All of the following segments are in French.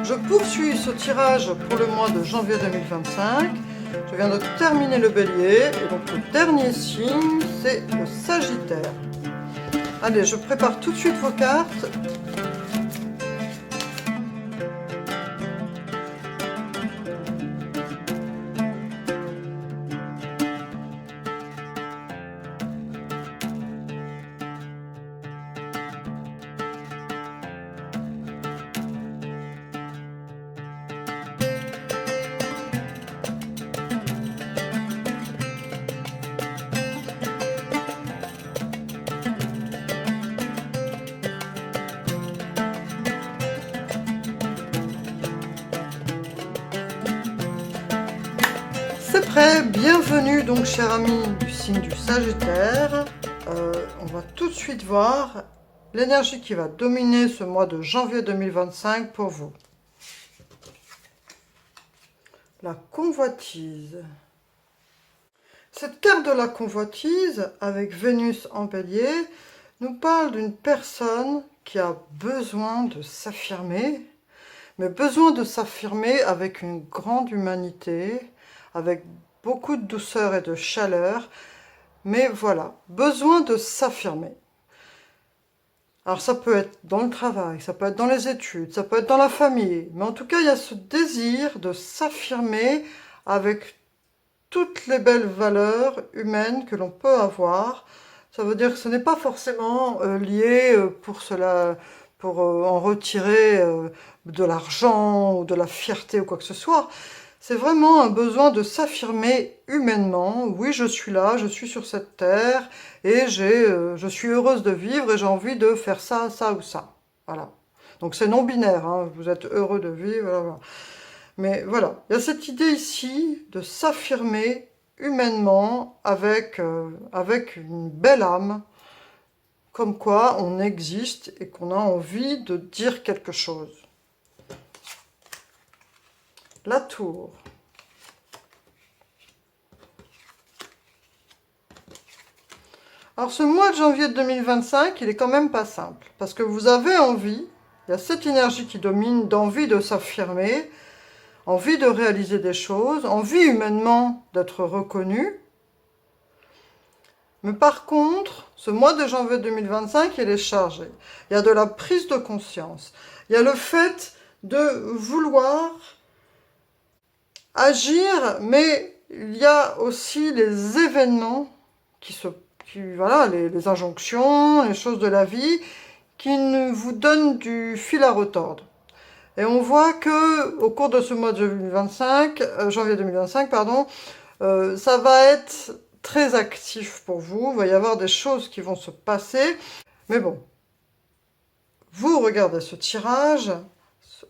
Je poursuis ce tirage pour le mois de janvier 2025. Je viens de terminer le bélier et donc le dernier signe, c'est le Sagittaire. Allez, je prépare tout de suite vos cartes. C'est prêt, bienvenue donc chers amis du signe du Sagittaire. On va tout de suite voir l'énergie qui va dominer ce mois de janvier 2025 pour vous. La convoitise. Cette carte de la convoitise avec Vénus en bélier nous parle d'une personne qui a besoin de s'affirmer, mais besoin de s'affirmer avec une grande humanité, avec beaucoup de douceur et de chaleur, mais voilà, besoin de s'affirmer. Alors ça peut être dans le travail, ça peut être dans les études, ça peut être dans la famille, mais en tout cas il y a ce désir de s'affirmer avec toutes les belles valeurs humaines que l'on peut avoir. Ça veut dire que ce n'est pas forcément lié pour cela, pour en retirer de l'argent ou de la fierté ou quoi que ce soit. C'est vraiment un besoin de s'affirmer humainement. Oui, je suis là, je suis sur cette terre et je suis heureuse de vivre et j'ai envie de faire ça, ça ou ça. Voilà. Donc c'est non binaire, hein. Vous êtes heureux de vivre. Voilà. Mais voilà, il y a cette idée ici de s'affirmer humainement avec une belle âme, comme quoi on existe et qu'on a envie de dire quelque chose. La tour. Alors ce mois de janvier 2025, il est quand même pas simple, parce que vous avez envie, il y a cette énergie qui domine, d'envie de s'affirmer, envie de réaliser des choses, envie humainement d'être reconnu. Mais par contre, ce mois de janvier 2025, il est chargé. Il y a de la prise de conscience. Il y a le fait de vouloir agir, mais il y a aussi les événements voilà, les injonctions, les choses de la vie qui vous donnent du fil à retordre. Et on voit que au cours de ce mois de 2025, janvier 2025, pardon, ça va être très actif pour vous. Il va y avoir des choses qui vont se passer. Mais bon, vous regardez ce tirage.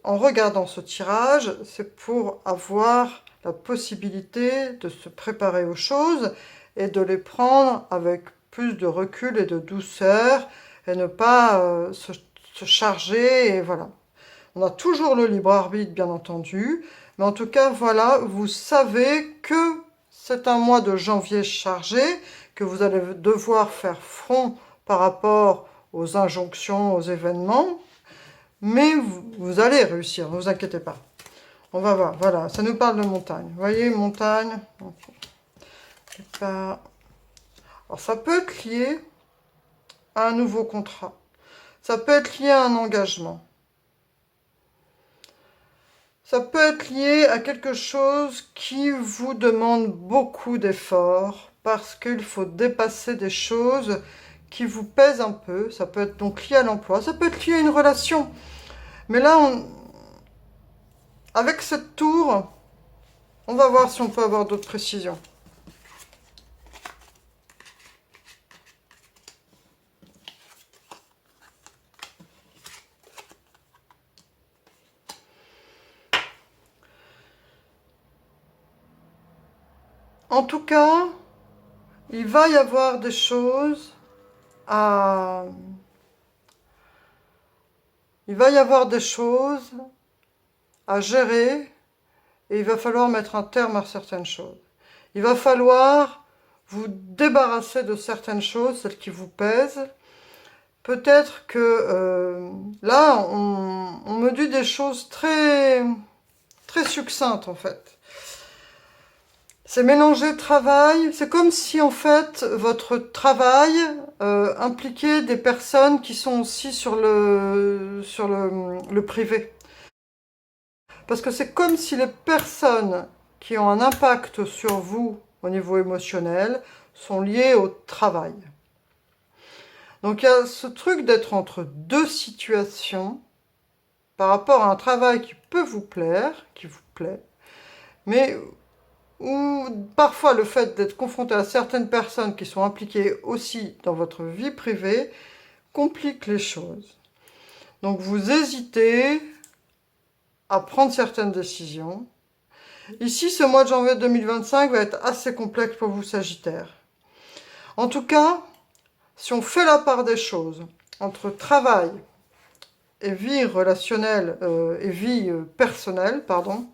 En regardant ce tirage, c'est pour avoir la possibilité de se préparer aux choses et de les prendre avec plus de recul et de douceur et ne pas se charger. Et voilà. On a toujours le libre arbitre, bien entendu. Mais en tout cas, voilà, vous savez que c'est un mois de janvier chargé, que vous allez devoir faire front par rapport aux injonctions, aux événements. Mais vous allez réussir, ne vous inquiétez pas. On va voir, voilà, ça nous parle de montagne. Vous voyez, montagne. Alors, ça peut être lié à un nouveau contrat. Ça peut être lié à un engagement. Ça peut être lié à quelque chose qui vous demande beaucoup d'efforts parce qu'il faut dépasser des choses qui vous pèsent un peu. Ça peut être donc lié à l'emploi, ça peut être lié à une relation. Mais là, avec cette tour, on va voir si on peut avoir d'autres précisions. En tout cas, il va y avoir des choses à... Il va y avoir des choses à gérer et il va falloir mettre un terme à certaines choses. Il va falloir vous débarrasser de certaines choses, celles qui vous pèsent, peut-être que là, on me dit des choses très, très succinctes en fait. C'est mélanger travail, c'est comme si en fait votre travail impliquait des personnes qui sont aussi sur le privé. Parce que c'est comme si les personnes qui ont un impact sur vous au niveau émotionnel sont liées au travail. Donc il y a ce truc d'être entre deux situations par rapport à un travail qui peut vous plaire, qui vous plaît, mais ou parfois le fait d'être confronté à certaines personnes qui sont impliquées aussi dans votre vie privée complique les choses. Donc vous hésitez à prendre certaines décisions. Ici, ce mois de janvier 2025 va être assez complexe pour vous, Sagittaire. En tout cas, si on fait la part des choses entre travail et vie relationnelle et vie personnelle, pardon,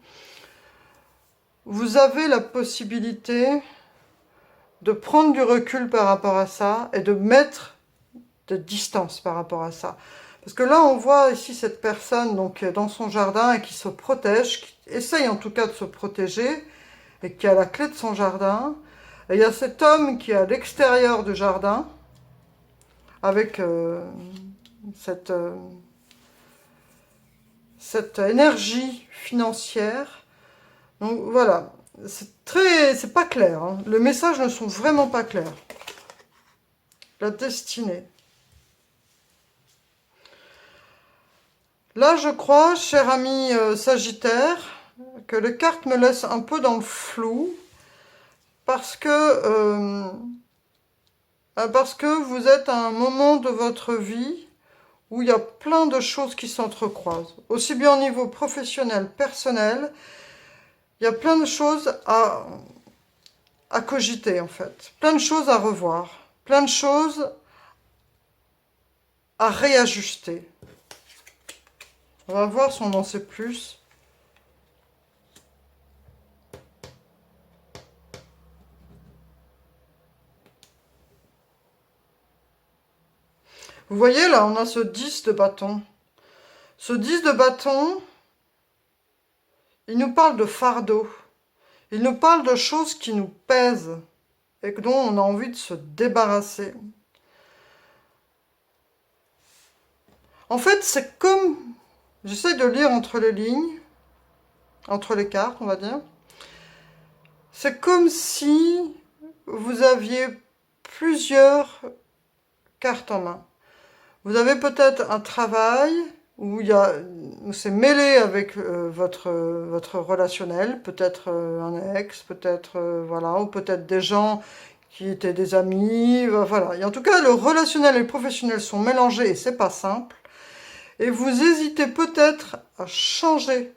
vous avez la possibilité de prendre du recul par rapport à ça et de mettre de distance par rapport à ça. Parce que là, on voit ici cette personne donc dans son jardin et qui se protège, qui essaye en tout cas de se protéger et qui a la clé de son jardin. Et il y a cet homme qui est à l'extérieur du jardin avec cette énergie financière. Donc voilà, c'est pas clair. Hein. Les messages ne sont vraiment pas clairs. La destinée. Là, je crois, cher ami Sagittaire, que les cartes me laissent un peu dans le flou parce que vous êtes à un moment de votre vie où il y a plein de choses qui s'entrecroisent. Aussi bien au niveau professionnel, personnel, il y a plein de choses à cogiter en fait, plein de choses à revoir, plein de choses à réajuster. On va voir si on en sait plus. Vous voyez là, on a ce 10 de bâton. Ce 10 de bâton, il nous parle de fardeau. Il nous parle de choses qui nous pèsent et dont on a envie de se débarrasser. En fait, c'est comme... J'essaie de lire entre les lignes, entre les cartes, on va dire. C'est comme si vous aviez plusieurs cartes en main. Vous avez peut-être un travail où c'est mêlé avec votre relationnel, peut-être un ex, peut-être voilà, ou peut-être des gens qui étaient des amis, voilà. Et en tout cas, le relationnel et le professionnel sont mélangés et c'est pas simple. Et vous hésitez peut-être à changer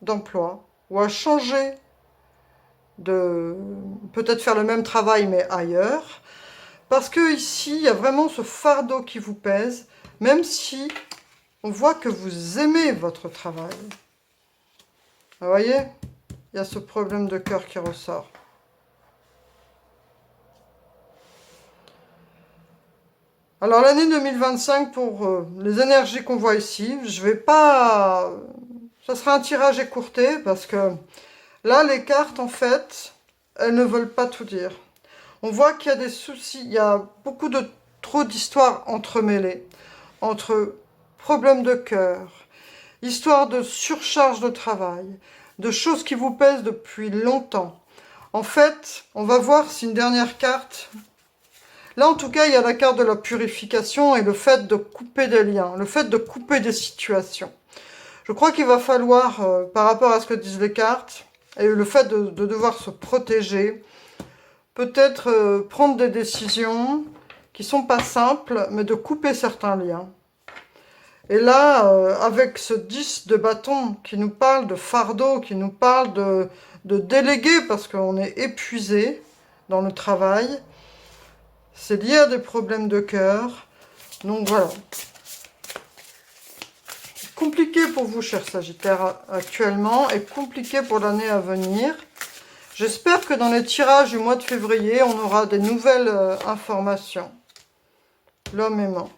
d'emploi ou à changer peut-être faire le même travail mais ailleurs. Parce que ici, il y a vraiment ce fardeau qui vous pèse, même si on voit que vous aimez votre travail. Vous voyez, il y a ce problème de cœur qui ressort. Alors l'année 2025, pour les énergies qu'on voit ici, je vais pas... Ça sera un tirage écourté, parce que là, les cartes, en fait, elles ne veulent pas tout dire. On voit qu'il y a des soucis, il y a trop d'histoires entremêlées, entre problèmes de cœur, histoire de surcharge de travail, de choses qui vous pèsent depuis longtemps. En fait, on va voir si une dernière carte... Là, en tout cas, il y a la carte de la purification et le fait de couper des liens, le fait de couper des situations. Je crois qu'il va falloir, par rapport à ce que disent les cartes, et le fait de devoir se protéger, peut-être prendre des décisions qui sont pas simples, mais de couper certains liens. Et là, avec ce 10 de bâton qui nous parle de fardeau, qui nous parle de déléguer parce qu'on est épuisé dans le travail, c'est lié à des problèmes de cœur. Donc voilà. Compliqué pour vous, chers Sagittaires, actuellement, et compliqué pour l'année à venir. J'espère que dans les tirages du mois de février, on aura des nouvelles informations. L'homme aimant.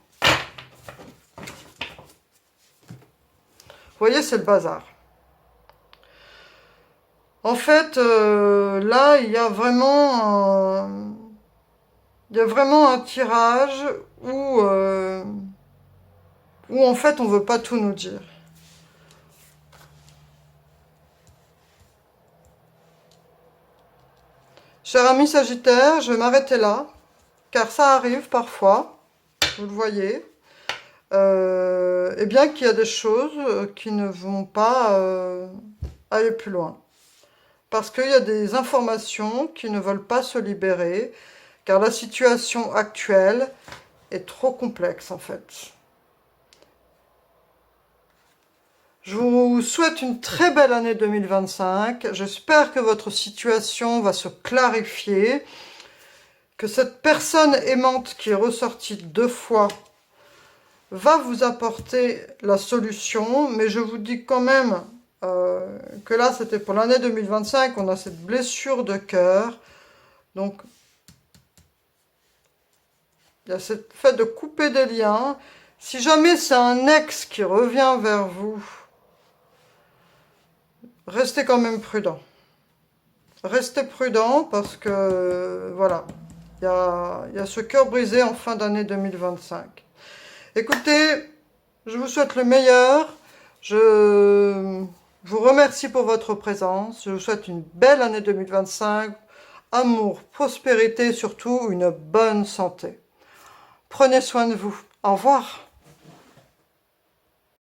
voyez, c'est le bazar. En fait, là, il y a vraiment un tirage où en fait, on veut pas tout nous dire. Cher ami Sagittaire, je vais m'arrêter là, car ça arrive parfois, vous le voyez. Et bien qu'il y a des choses qui ne vont pas aller plus loin. Parce qu'il y a des informations qui ne veulent pas se libérer, car la situation actuelle est trop complexe en fait. Je vous souhaite une très belle année 2025. J'espère que votre situation va se clarifier, que cette personne aimante qui est ressortie 2 fois va vous apporter la solution, mais je vous dis quand même que là, c'était pour l'année 2025, on a cette blessure de cœur. Donc, il y a ce fait de couper des liens. Si jamais c'est un ex qui revient vers vous, restez quand même prudent. Restez prudent parce que, voilà, il y a ce cœur brisé en fin d'année 2025. Écoutez, je vous souhaite le meilleur. Je vous remercie pour votre présence. Je vous souhaite une belle année 2025. Amour, prospérité et surtout une bonne santé. Prenez soin de vous. Au revoir.